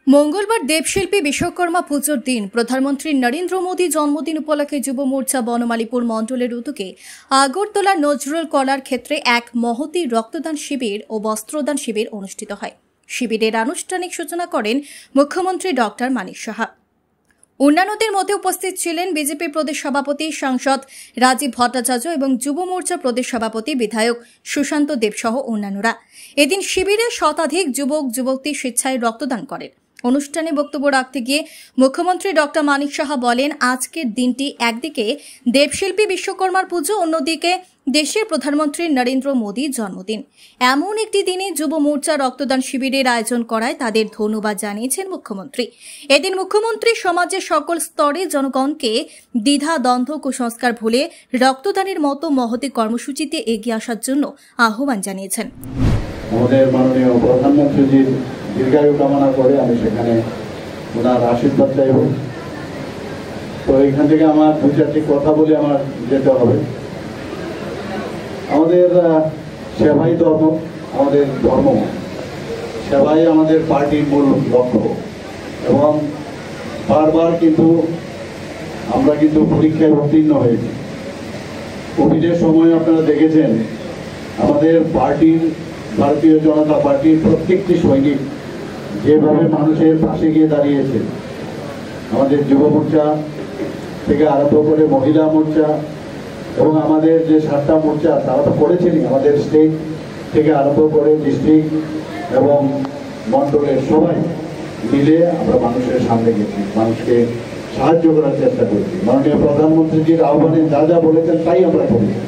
মঙ্গলবার দেবশিল্পী বিশ্বকর্মা পুজোর দিন প্রধানমন্ত্রী নরেন্দ্র মোদী জন্মদিন উপলক্ষে যুব মোর্চা বনমালীপুর মণ্ডলের উদ্যোগে আগরতলা নজরুল কলার ক্ষেত্রে এক মহতী রক্তদান শিবির ও বস্ত্রদান শিবির অনুষ্ঠিত হয়। শিবিরের আনুষ্ঠানিক সূচনা করেন মুখ্যমন্ত্রী ডক্টর মানিক সাহা। অন্যান্যদের মধ্যে উপস্থিত ছিলেন বিজেপি প্রদেশ সভাপতি সাংসদ রাজীব ভট্টাচার্য এবং যুব মোর্চা প্রদেশ সভাপতি বিধায়ক সুশান্ত দেব সহ অন্যান্যরা। এদিন শিবিরে শতাধিক যুবক যুবতী স্বেচ্ছায় রক্তদান করেন। অনুষ্ঠানে বক্তব্য রাখতে গিয়ে মুখ্যমন্ত্রী ডক্টর মানিক সাহা বলেন, আজকের দিনটি একদিকে দেবশিল্পী বিশ্বকর্মার পুজো, অন্যদিকে দেশের প্রধানমন্ত্রী নরেন্দ্র মোদীর জন্মদিন। এমন একটি দিনে যুব মোর্চা রক্তদান শিবিরের আয়োজন করায় তাদের ধন্যবাদ জানিয়েছেন মুখ্যমন্ত্রী। এদিন মুখ্যমন্ত্রী সমাজের সকল স্তরে জনগণকে দ্বিধা দ্বন্দ্ব কুসংস্কার ভুলে রক্তদানের মতো মহতী কর্মসূচিতে এগিয়ে আসার জন্য আহ্বান জানিয়েছেন। আমাদের মাননীয় প্রধানমন্ত্রীজির দীর্ঘায়ু কামনা করে আমি সেখানে ওনার আশীর্বাদ চাইব। তো এখান থেকে আমার দু চারটি কথা বলে আমার যেতে হবে। আমাদের সেবাই ধর্ম, আমাদের ধর্ম সেবাই আমাদের পার্টির মূল লক্ষ্য, এবং বারবার কিন্তু আমরা পরীক্ষায় উত্তীর্ণ হয়েছি। কোভিডের সময় আপনারা দেখেছেন আমাদের পার্টির, ভারতীয় জনতা পার্টির প্রত্যেকটি সৈনিক যেভাবে মানুষের পাশে গিয়ে দাঁড়িয়েছে। আমাদের যুব মোর্চা থেকে আরম্ভ করে মহিলা মোর্চা এবং আমাদের যে 7টা মোর্চা তারা তো করেছেনই, আমাদের স্টেট থেকে আরম্ভ করে ডিস্ট্রিক্ট এবং মন্ডলের সবাই মিলে আমরা মানুষের সামনে গেছি, মানুষকে সাহায্য করার চেষ্টা করছি। মাননীয় প্রধানমন্ত্রীজির আহ্বানে যা যা বলেছেন তাই আমরা করেছি।